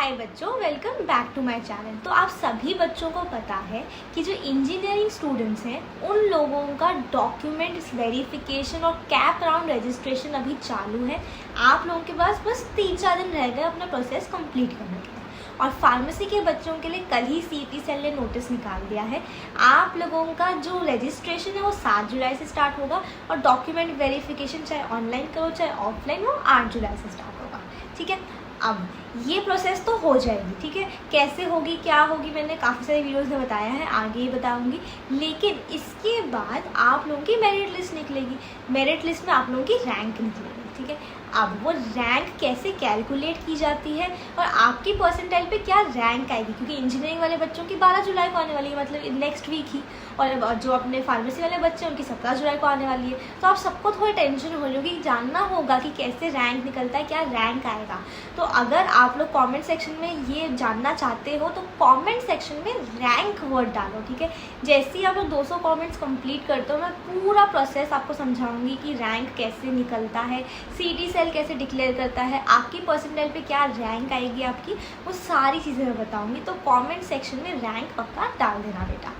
हाय बच्चों, welcome back to my channel. तो आप सभी बच्चों को पता है कि जो इंजीनियरिंग स्टूडेंट्स हैं उन लोगों का डॉक्यूमेंट्स वेरिफिकेशन और कैप राउंड रजिस्ट्रेशन अभी चालू है। आप लोगों के पास बस 3-4 दिन रह गए अपना प्रोसेस कंप्लीट करने के लिए। और फार्मेसी के बच्चों के लिए कल ही CET सेल ने नोटिस निकाल दिया है। आप लोगों का जो रजिस्ट्रेशन है वो 7 जुलाई से स्टार्ट होगा और डॉक्यूमेंट वेरिफिकेशन चाहे ऑनलाइन करो चाहे ऑफलाइन हो 8 जुलाई से स्टार्ट होगा। ठीक है, अब ये प्रोसेस तो हो जाएगी। ठीक है, कैसे होगी क्या होगी मैंने काफ़ी सारे वीडियोस में बताया है, आगे ही बताऊंगी। लेकिन इसके बाद आप लोगों की मेरिट लिस्ट निकलेगी। मेरिट लिस्ट में आप लोगों की रैंक निकलेगी। ठीक है, अब वो रैंक कैसे कैलकुलेट की जाती है और आपकी परसेंटाइल पे क्या रैंक आएगी, क्योंकि इंजीनियरिंग वाले बच्चों की 12 जुलाई को आने वाली है, मतलब नेक्स्ट वीक ही, और जो अपने फार्मेसी वाले बच्चे हैं उनकी 17 जुलाई को आने वाली है। तो आप सबको थोड़ी टेंशन हो रही होगी, जानना होगा कि कैसे रैंक निकलता है, क्या रैंक आएगा। तो अगर आप लोग कमेंट सेक्शन में ये जानना चाहते हो तो कमेंट सेक्शन में रैंक वर्ड डालो। ठीक है, जैसे ही आप लोग 200 कमेंट्स कंप्लीट करते हो मैं पूरा प्रोसेस आपको समझाऊंगी कि रैंक कैसे निकलता है, CET सेल कैसे डिक्लेयर करता है, आपकी परसेंटाइल पे क्या रैंक आएगी आपकी, वो सारी चीज़ें मैं बताऊंगी। तो कमेंट सेक्शन में रैंक पक्का डाल देना बेटा।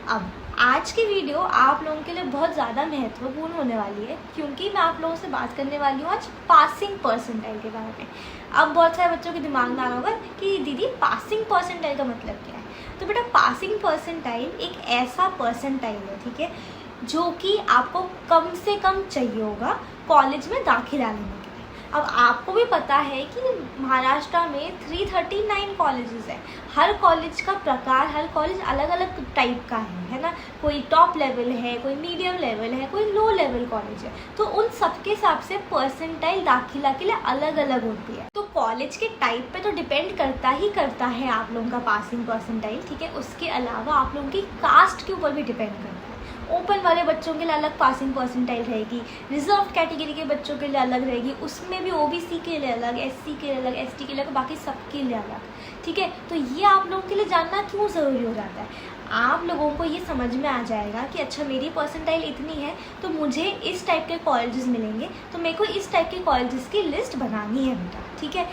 अब आज की वीडियो आप लोगों के लिए बहुत ज़्यादा महत्वपूर्ण होने वाली है, क्योंकि मैं आप लोगों से बात करने वाली हूँ आज पासिंग परसेंटाइल के बारे में। अब बहुत सारे बच्चों के दिमाग में आ रहा होगा कि दीदी पासिंग परसेंटाइल का मतलब क्या है। तो बेटा पासिंग परसेंटाइल एक ऐसा परसेंटाइल है, ठीक है, जो कि आपको कम से कम चाहिए होगा कॉलेज में दाखिला लेने के लिए। अब आपको भी पता है कि महाराष्ट्र में 339 कॉलेजेस हैं। हर कॉलेज का प्रकार, हर कॉलेज अलग अलग टाइप का है ना। कोई टॉप लेवल है, कोई मीडियम लेवल है, कोई लो लेवल कॉलेज है। तो उन सबके हिसाब से परसेंटाइल दाखिला के लिए अलग अलग होती है। तो कॉलेज के टाइप पे तो डिपेंड करता है आप लोगों का पासिंग परसेंटाइल। ठीक है, उसके अलावा आप लोगों की कास्ट के ऊपर भी डिपेंड करता है। ओपन वाले बच्चों के लिए अलग पासिंग परसेंटाइल रहेगी, रिजर्व कैटेगरी के बच्चों के लिए अलग रहेगी, उसमें भी OBC के लिए अलग, SC के लिए अलग, ST के लिए, बाकी सबके लिए अलग। ठीक है, तो ये आप लोगों के लिए जानना क्यों ज़रूरी हो जाता है। आप लोगों को ये समझ में आ जाएगा कि अच्छा मेरी परसेंटाइल इतनी है तो मुझे इस टाइप के कॉलेजेस मिलेंगे, तो मेरे को इस टाइप के कॉलेजेस की लिस्ट बनानी है बेटा। ठीक है,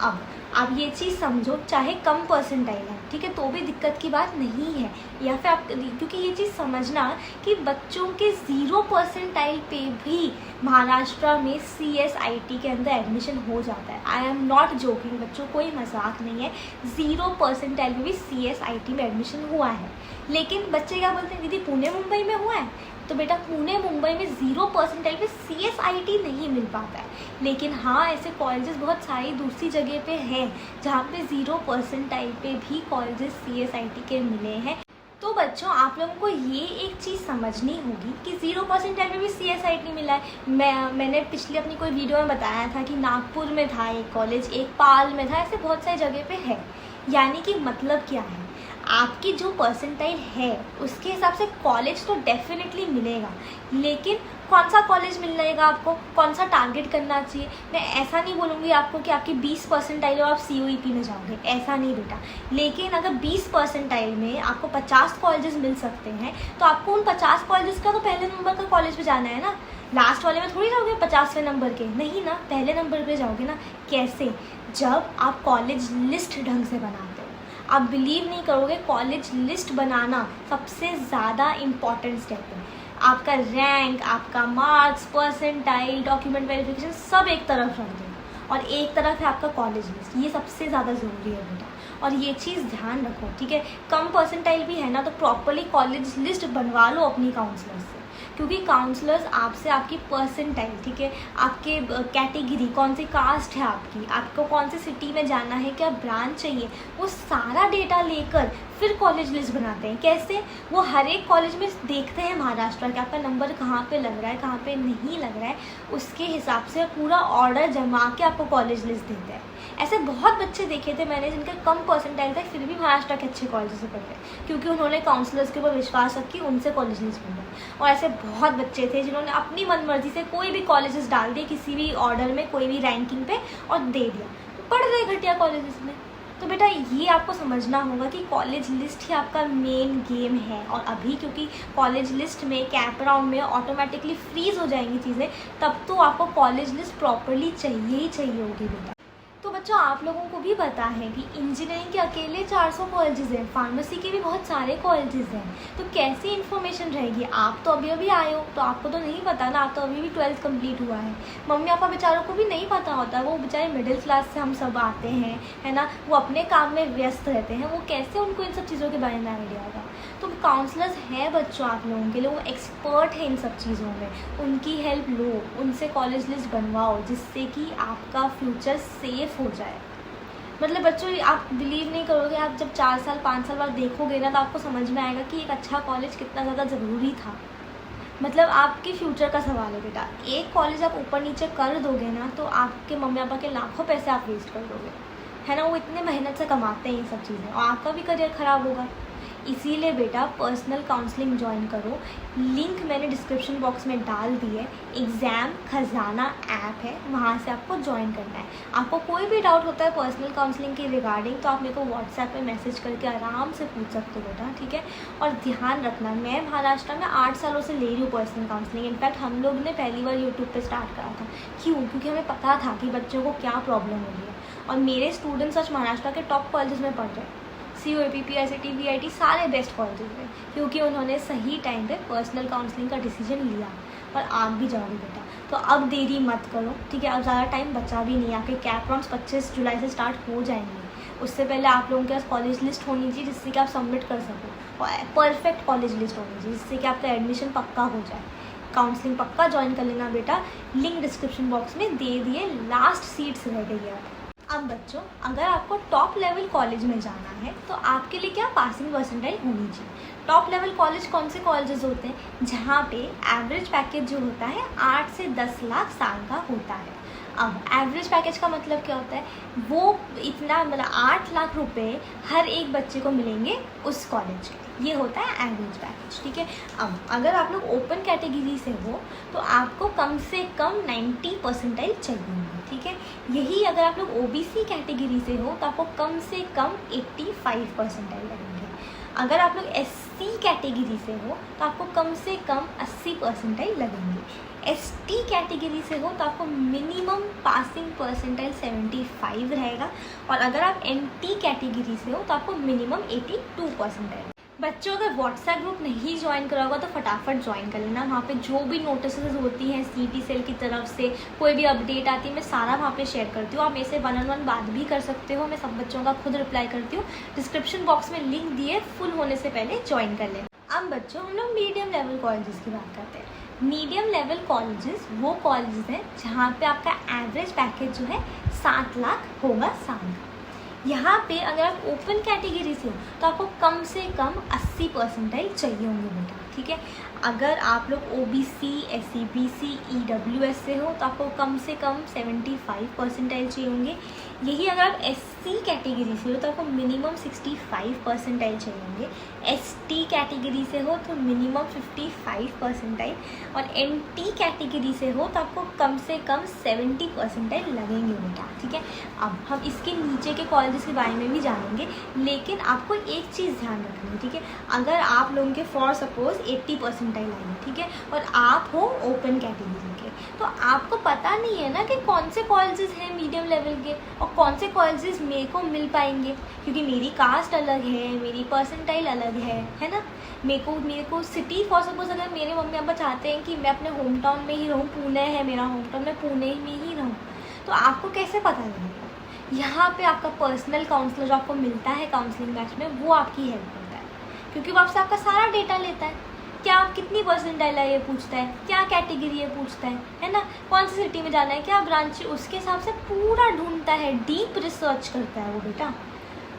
अब आप ये चीज़ समझो, चाहे कम परसेंटाइल है, ठीक है, तो भी दिक्कत की बात नहीं है। या फिर आप, क्योंकि ये चीज़ समझना कि बच्चों के 0 परसेंटाइल पे भी महाराष्ट्र में CSIT के अंदर एडमिशन हो जाता है। आई एम नॉट जोकिंग बच्चों, कोई मजाक नहीं है। 0 परसेंटाइल में भी CSIT में एडमिशन हुआ है। लेकिन बच्चे क्या बोलते हैं, दीदी पुणे मुंबई में हुआ है। तो बेटा पुणे मुंबई में 0 परसेंटाइल पे CSIT नहीं मिल पाता है। लेकिन हाँ, ऐसे कॉलेजेस बहुत सारी दूसरी जगह पे हैं जहाँ पे 0 परसेंटाइल पे भी कॉलेजेस CSIT के मिले हैं। तो बच्चों आप लोगों को ये एक चीज़ समझनी होगी कि 0 परसेंटाइल में भी CSIT मिला है। मैंने पिछले अपनी कोई वीडियो में बताया था कि नागपुर में था एक कॉलेज, एक पाल में था, ऐसे बहुत सारी जगह पे है। यानी कि मतलब क्या है, आपकी जो परसेंटाइल है उसके हिसाब से कॉलेज तो डेफिनेटली मिलेगा। लेकिन कौन सा कॉलेज मिल जाएगा आपको, कौन सा टारगेट करना चाहिए, मैं ऐसा नहीं बोलूँगी आपको कि आपकी 20 परसेंटाइल और आप COEP में जाओगे, ऐसा नहीं बेटा। लेकिन अगर 20 परसेंटाइल में आपको 50 कॉलेजेस मिल सकते हैं तो आपको उन 50 कॉलेजेस का तो पहले नंबर का कॉलेज पे जाना है ना। लास्ट वाले में थोड़ी जाओगे 50वें नंबर के, नहीं ना, पहले नंबर पे जाओगे ना। कैसे, जब आप कॉलेज लिस्ट ढंग से बनाते हो। आप बिलीव नहीं करोगे, कॉलेज लिस्ट बनाना सबसे ज़्यादा इम्पॉर्टेंट स्टेप है। आपका रैंक, आपका मार्क्स, परसेंटाइल, डॉक्यूमेंट वेरिफिकेशन सब एक तरफ रख दो और एक तरफ है आपका कॉलेज लिस्ट। ये सबसे ज़्यादा ज़रूरी है बेटा, और ये चीज़ ध्यान रखो। ठीक है, कम परसेंटाइल भी है ना तो प्रॉपरली कॉलेज लिस्ट बनवा लो अपनी काउंसलर से, क्योंकि काउंसलर्स आपसे आपकी परसेंटाइल, ठीक है, आपके कैटेगरी, कौन सी कास्ट है आपकी, आपको कौन सी सिटी में जाना है, क्या ब्रांच चाहिए, वो सारा डेटा लेकर फिर कॉलेज लिस्ट बनाते हैं। कैसे, वो हर एक कॉलेज में देखते हैं महाराष्ट्र के आपका नंबर कहाँ पे लग रहा है, कहाँ पे नहीं लग रहा है, उसके हिसाब से पूरा ऑर्डर जमा के आपको कॉलेज लिस्ट देते हैं। ऐसे बहुत बच्चे देखे थे मैंने जिनके कम परसेंटाइल था फिर भी महाराष्ट्र के अच्छे कॉलेज से पढ़े, क्योंकि उन्होंने काउंसलर्स के ऊपर विश्वास रखी, उनसे कॉलेज लिस्ट बनाई। और ऐसे बहुत बच्चे थे जिन्होंने अपनी मनमर्जी से कोई भी कॉलेजेस डाल दिए किसी भी ऑर्डर में, कोई भी रैंकिंग पे, और दे दिया, पढ़ रहे घटिया कॉलेजेस में। तो बेटा ये आपको समझना होगा कि कॉलेज लिस्ट ही आपका मेन गेम है। और अभी क्योंकि कॉलेज लिस्ट में कैप राउंड में ऑटोमेटिकली फ्रीज हो जाएंगी चीज़ें, तब तो आपको कॉलेज लिस्ट प्रॉपरली चाहिए ही चाहिए होगी बेटा। तो बच्चों आप लोगों को भी पता है कि इंजीनियरिंग के अकेले 400 कॉलेजेस हैं, फार्मेसी के भी बहुत सारे कॉलेजेस हैं, तो कैसी इन्फॉर्मेशन रहेगी। आप तो अभी अभी आए हो तो आपको तो नहीं पता ना, आप तो अभी भी 12th कंप्लीट हुआ है। मम्मी पापा बेचारों को भी नहीं पता होता, वो बेचारे मिडिल क्लास से हम सब आते हैं, है ना, वो अपने काम में व्यस्त रहते हैं, वो कैसे उनको इन सब चीज़ों के बारे में आइडिया होगा। तो काउंसलर्स हैं बच्चों आप लोगों के लिए, वो एक्सपर्ट है इन सब चीज़ों में, उनकी हेल्प लो, उनसे कॉलेज लिस्ट बनवाओ जिससे कि आपका फ्यूचर सेफ हो जाए। मतलब बच्चों आप बिलीव नहीं करोगे, आप जब 4 साल 5 साल बाद देखोगे ना तो आपको समझ में आएगा कि एक अच्छा कॉलेज कितना ज़्यादा ज़रूरी था। मतलब आपके फ्यूचर का सवाल है बेटा, एक कॉलेज आप ऊपर नीचे कर दोगे ना तो आपके मम्मी पापा के लाखों पैसे आप वेस्ट कर दोगे, है ना। वो इतने मेहनत से कमाते हैं ये सब चीज़ें और आपका भी करियर ख़राब होगा। इसीलिए बेटा पर्सनल काउंसलिंग ज्वाइन करो, लिंक मैंने डिस्क्रिप्शन बॉक्स में डाल दी है। एग्ज़ाम खजाना ऐप है, वहाँ से आपको ज्वाइन करना है। आपको कोई भी डाउट होता है पर्सनल काउंसलिंग के रिगार्डिंग तो आप मेरे को व्हाट्सएप पे मैसेज करके आराम से पूछ सकते हो बेटा, ठीक है। और ध्यान रखना, मैं महाराष्ट्र में 8 सालों से ले रही हूँ पर्सनल काउंसलिंग। इनफैक्ट हम लोग ने पहली बार यूट्यूब पर स्टार्ट करा था। क्यों? क्योंकि हमें पता था कि बच्चों को क्या प्रॉब्लम हो रही है और मेरे स्टूडेंट्स आज महाराष्ट्र के टॉप कॉलेजेस में पढ़ रहे हैं, COAPP, SAT, VIT सारे बेस्ट कॉलेजेस में, क्योंकि उन्होंने सही टाइम पे पर्सनल काउंसलिंग का डिसीजन लिया। और आप भी जाओगे बेटा, तो अब देरी मत करो, ठीक है। अब ज़्यादा टाइम बचा भी नहीं, आपके कैप राउंड्स 25 जुलाई से स्टार्ट हो जाएंगे। उससे पहले आप लोगों के पास कॉलेज लिस्ट होनी चाहिए जिससे कि आप सबमिट कर सको, और परफेक्ट कॉलेज लिस्ट होनी चाहिए जिससे कि आपका एडमिशन पक्का हो जाए। काउंसलिंग पक्का ज्वाइन कर लेना बेटा, लिंक डिस्क्रिप्शन बॉक्स में दे दिए, लास्ट सीट्स रह गई है। अब बच्चों अगर आपको टॉप लेवल कॉलेज में जाना है तो आपके लिए क्या पासिंग परसेंटाइल होनी चाहिए। टॉप लेवल कॉलेज कौन से कॉलेजेस होते हैं? जहाँ पे एवरेज पैकेज जो होता है 8 से 10 लाख साल का होता है। अब एवरेज पैकेज का मतलब क्या होता है? वो इतना मतलब 8 लाख रुपए हर एक बच्चे को मिलेंगे उस कॉलेज के, ये होता है एवरेज पैकेज, ठीक है। अब अगर आप लोग ओपन कैटेगरी से हो तो आपको कम से कम 90 परसेंटाइल चाहिए होंगे, ठीक है। यही अगर आप लोग OBC कैटेगरी से हो तो आपको कम से कम 85 परसेंटाइल लगेंगे। अगर आप लोग SC कैटेगरी से हो तो आपको कम से कम 80 परसेंटाइल लगेंगे। ST कैटेगरी से हो तो आपको मिनिमम पासिंग परसेंटाइल 75 रहेगा, और अगर आप NT कैटेगरी से हो तो आपको मिनिमम 82 परसेंटाइल। बच्चों अगर व्हाट्सएप ग्रुप नहीं ज्वाइन करा होगा तो फटाफट ज्वाइन कर लेना। वहाँ पे जो भी नोटिसेस होती हैं CT सेल की तरफ से, कोई भी अपडेट आती है, मैं सारा वहाँ पे शेयर करती हूँ। आप मेरे से 1-on-1 बात भी कर सकते हो, मैं सब बच्चों का खुद रिप्लाई करती हूँ। डिस्क्रिप्शन बॉक्स में लिंक दिए, फुल होने से पहले ज्वाइन कर लेना। अब बच्चों हम लोग मीडियम लेवल कॉलेजेस की बात करते हैं। मीडियम लेवल कॉलेजेस वो कॉलेजेस हैं जहाँ पे आपका एवरेज पैकेज जो है 7 लाख होगा साल का। यहाँ पे अगर आप ओपन कैटेगरी से हो तो आपको कम से कम 80 परसेंटाइल चाहिए होंगे बेटा, ठीक है। अगर आप लोग OBC, SC, BC, EWS से हो तो आपको कम से कम 75 परसेंटाइल चाहिए होंगे। यही अगर आप SC कैटेगरी से हो तो आपको मिनिमम 65 परसेंटाइल चाहिए होंगे। ST कैटेगरी से हो तो मिनिमम 55 परसेंटाइल, और NT कैटेगरी से हो तो आपको कम से कम 70 परसेंटाइल लगेंगे बेटा, ठीक है। अब हम इसके नीचे के कॉलेजेस के बारे में भी जानेंगे, लेकिन आपको एक चीज़ ध्यान रखनी है, ठीक है। अगर आप लोगों के फॉर सपोज 80 परसेंटाइल आएंगे, ठीक है, और आप हो ओपन कैटेगरी के, तो आपको पता नहीं है ना कि कौन से कॉलेजेस हैं मीडियम लेवल के और कौन से कॉलेजेस मेरे को मिल पाएंगे, क्योंकि मेरी कास्ट अलग है, मेरी परसेंटाइल अलग है ना। मेरे को सिटी फॉर सपोज अगर मेरे मम्मी पापा चाहते हैं कि मैं अपने होम टाउन में ही रहूँ, पुणे है मेरा होम टाउन, मैं पुणे में ही रहूँ, तो आपको कैसे पता लगेगा? यहाँ पे आपका पर्सनल काउंसलर जो आपको मिलता है काउंसलिंग बैच में, वो आपकी हेल्प करता है, क्योंकि वो आपसे आपका सारा डेटा लेता है। क्या आप कितनी परसेंटाइल है ये पूछता है, क्या कैटेगरी है पूछता है ना, कौन सी सिटी में जाना है, क्या ब्रांच, उसके हिसाब से पूरा ढूंढता है, डीप रिसर्च करता है वो बेटा।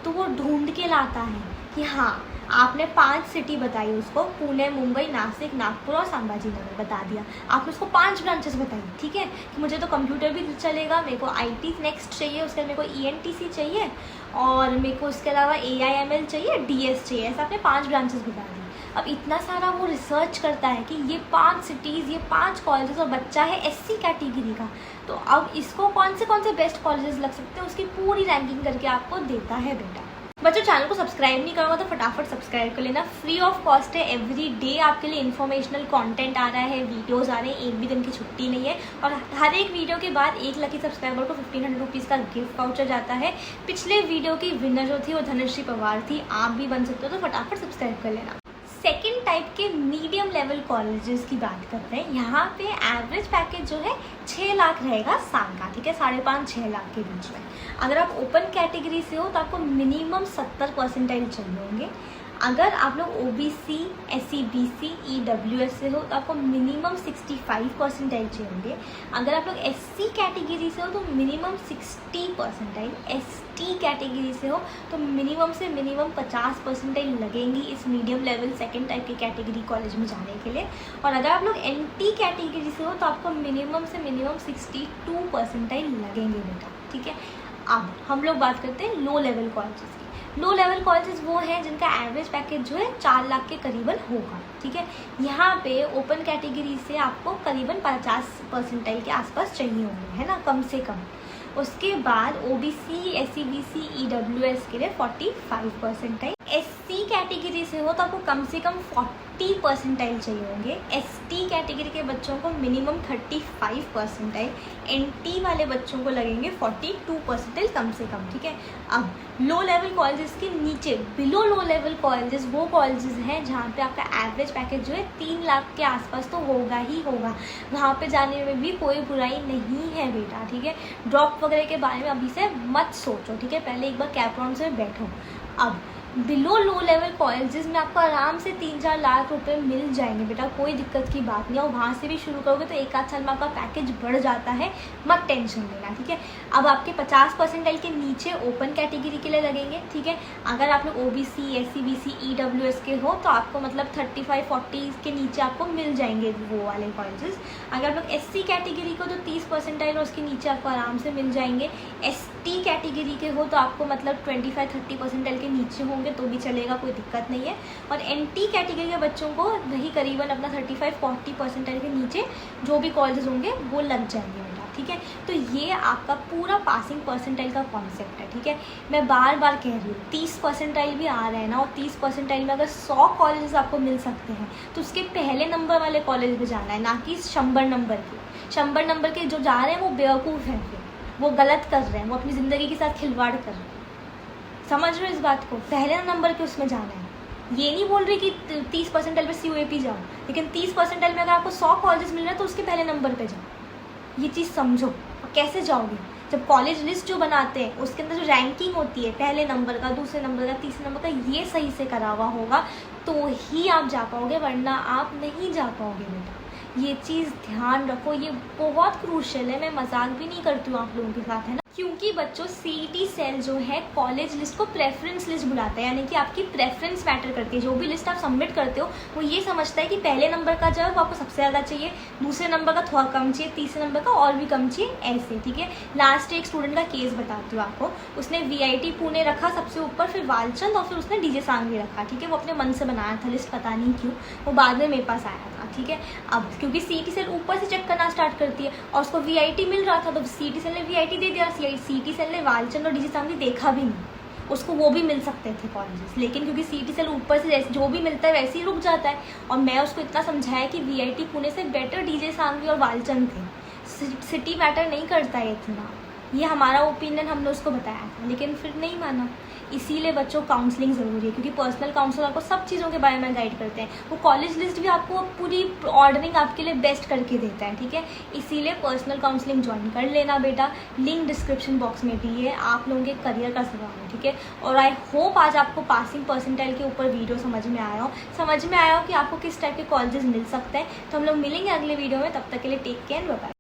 तो वो ढूंढ के लाता है कि हाँ आपने 5 सिटी बताई उसको, पुणे, मुंबई, नासिक, नागपुर और संभाजी नगर बता दिया, आपने उसको 5 ब्रांचेस बताई, ठीक है, कि मुझे तो कंप्यूटर भी चलेगा, मेरे को IT नेक्स्ट चाहिए, उसके बाद मेरे को ENTC चाहिए, और मेरे को उसके अलावा AIML चाहिए, DS चाहिए, ऐसा आपने 5 ब्रांचेस बता दी। अब इतना सारा वो रिसर्च करता है कि ये 5 सिटीज़, ये 5 कॉलेजेस, और बच्चा है SC कैटेगरी का, तो अब इसको कौन से बेस्ट कॉलेजेस लग सकते हैं उसकी पूरी रैंकिंग करके आपको देता है बेटा। बच्चों चैनल को सब्सक्राइब नहीं करोगे तो फटाफट सब्सक्राइब कर लेना, फ्री ऑफ कॉस्ट है। एवरी डे आपके लिए इन्फॉर्मेशनल कंटेंट आ रहा है, वीडियोस आ रहे हैं, एक भी दिन की छुट्टी नहीं है। और हर एक वीडियो के बाद 1 लकी सब्सक्राइबर को 1500 रुपीज़ का गिफ्ट वाउचर जाता है। पिछले वीडियो की विनर जो थी वो धनश्री पवार थी, आप भी बन सकते हो, तो फटाफट सब्सक्राइब कर लेना। सेकेंड टाइप के मीडियम लेवल कॉलेजेस की बात करते हैं। यहाँ पे एवरेज पैकेज जो है 6 लाख रहेगा साल का, ठीक है, 5.5-6 लाख के बीच में। अगर आप ओपन कैटेगरी से हो तो आपको मिनिमम 70 परसेंटाइल चाहिए होंगे। अगर आप लोग OBC, SC, BC, EWS से हो तो आपको मिनिमम 65 परसेंटाइल चाहिए होंगे। अगर आप लोग SC कैटेगरी से हो तो मिनिमम 60 परसेंटाइल, ST कैटेगरी से हो तो मिनिमम से मिनिमम 50 परसेंटाइल लगेंगी इस मीडियम लेवल सेकेंड टाइप के कैटेगरी कॉलेज में जाने के लिए। और अगर आप लोग NT कैटेगरी से हो तो आपको मिनिमम से मिनिमम 62 परसेंटाइल लगेंगे बेटा, ठीक है। अब हम लोग बात करते हैं लो लेवल कॉलेजेस की। लो लेवल कॉलेजेस वो हैं जिनका एवरेज पैकेज जो है 4 लाख के करीबन होगा, ठीक है। यहाँ पे ओपन कैटेगरी से आपको करीबन 50 परसेंटाइल के आसपास चाहिए होंगे, है ना, कम से कम। उसके बाद OBC, SC, BC, EWS के लिए 45 परसेंटाइल। SC कैटेगरी से हो तो आपको कम से कम 40 परसेंटाइल चाहिए होंगे। ST कैटेगरी के बच्चों को मिनिमम 35 परसेंटाइल। NT वाले बच्चों को लगेंगे 42 परसेंटाइल कम से कम, ठीक है। अब लो लेवल कॉलेजेस के नीचे बिलो लो लेवल कॉलेजेस वो कॉलेजेस हैं जहाँ पे आपका एवरेज पैकेज जो है 3 लाख के आसपास तो होगा ही होगा। वहाँ पे जाने में भी कोई बुराई नहीं है बेटा, ठीक है। ड्रॉप वगैरह के बारे में अभी से मत सोचो, ठीक है, पहले एक बार कैप राउंड से बैठो। अब बिलो लो लेवल कॉलेजेस में आपको आराम से 3-4 लाख रुपए मिल जाएंगे बेटा, कोई दिक्कत की बात नहीं है। और वहाँ से भी शुरू करोगे तो 1-8 साल में आपका पैकेज बढ़ जाता है, मत टेंशन लेना, ठीक है। अब आपके 50 परसेंटाइल के नीचे ओपन कैटेगरी के लिए लगेंगे, ठीक है। अगर आप लोग OBC, SC, BC, EWS के हो तो आपको मतलब 35-40 के नीचे आपको मिल जाएंगे वो वाले कॉलेजेस। अगर आप लोग SC कैटेगरी को तो 30 परसेंटाइल और उसके नीचे आपको आराम से मिल जाएंगे। ST कैटेगरी के हो तो आपको मतलब 25-30 परसेंटाइल के नीचे होंगे तो भी चलेगा, कोई दिक्कत नहीं है। और NT कैटेगरी के बच्चों को वही करीबन अपना 35-40 परसेंटाइल के नीचे जो भी कॉलेजेस होंगे वो लग जाएंगे बेटा, ठीक है। तो ये आपका पूरा पासिंग परसेंटाइल का कॉन्सेप्ट है, ठीक है। मैं बार बार कह रही हूँ 30 परसेंटाइल भी आ रहे हैं ना, और 30 परसेंटाइल में अगर 100 कॉलेजेस आपको मिल सकते हैं तो उसके पहले नंबर वाले कॉलेज में जाना है, ना कि 100 नंबर के। 100 नंबर के जो जा रहे हैं वो बेवकूफ़ हैं, वो गलत कर रहे हैं, वो अपनी ज़िंदगी के साथ खिलवाड़ कर रहे हैं। समझ रहे हो इस बात को, पहले नंबर के उसमें जाना है। ये नहीं बोल रही कि 30 परसेंटाइल पे CUAP जाओ, लेकिन 30 परसेंटाइल में अगर आपको 100 कॉलेज मिल रहे हैं तो उसके पहले नंबर पे जाओ। ये चीज़ समझो। और कैसे जाओगे, जब कॉलेज लिस्ट जो बनाते हैं उसके अंदर जो रैंकिंग होती है पहले नंबर का, दूसरे नंबर का, तीसरे नंबर का, ये सही से करा हुआ होगा तो ही आप जा पाओगे, वरना आप नहीं जा पाओगे बेटा। ये चीज़ ध्यान रखो, ये बहुत क्रूशियल है। मैं मजाक भी नहीं करती हूँ आप लोगों के साथ, है ना, क्योंकि बच्चों CET सेल जो है कॉलेज लिस्ट को प्रेफरेंस लिस्ट बुलाता है, यानी कि आपकी प्रेफरेंस मैटर करती है। जो भी लिस्ट आप सबमिट करते हो वो ये समझता है कि पहले नंबर का जो है वो आपको सबसे ज़्यादा चाहिए, दूसरे नंबर का थोड़ा कम चाहिए, तीसरे नंबर का और भी कम चाहिए, ऐसे, ठीक है। लास्ट एक स्टूडेंट का केस बताती हूँ आपको। उसने VIT पुणे रखा सबसे ऊपर, फिर वालचंद और फिर उसने DJ सांगवी रखा, ठीक है। वो अपने मन से बनाया था लिस्ट, पता नहीं क्यों, वो बाद में मेरे पास आया था, ठीक है। अब क्योंकि CET सेल ऊपर से चेक करना स्टार्ट करती है और उसको VIT मिल रहा था तो CET सेल ने VIT दे दिया, CET सेल ने वालचंद और DJ सांगवी देखा भी नहीं। उसको वो भी मिल सकते थे कॉलेजेस, लेकिन क्योंकि CET सेल ऊपर से जैसे जो भी मिलता है वैसे ही रुक जाता है। और मैं उसको इतना समझाया कि VIT पुणे से बेटर DJ सांगवी और वालचंद थे, सिटी मैटर नहीं करता है इतना। ये हमारा ओपिनियन हमने उसको बताया था, लेकिन फिर नहीं माना। इसीलिए बच्चों काउंसलिंग ज़रूरी है, क्योंकि पर्सनल काउंसलर आपको सब चीज़ों के बारे में गाइड करते हैं। वो कॉलेज लिस्ट भी आपको पूरी ऑर्डरिंग आपके लिए बेस्ट करके देता है, ठीक है। इसीलिए पर्सनल काउंसलिंग ज्वाइन कर लेना बेटा, लिंक डिस्क्रिप्शन बॉक्स में भी है। आप लोगों के करियर का सवाल है, ठीक है। और आई होप आज आपको पासिंग परसेंटाइल के ऊपर वीडियो समझ में आया हो कि आपको किस टाइप के कॉलेजेस मिल सकते हैं। तो हम लोग मिलेंगे अगले वीडियो में, तब तक के लिए टेक केयर, बाय बाय।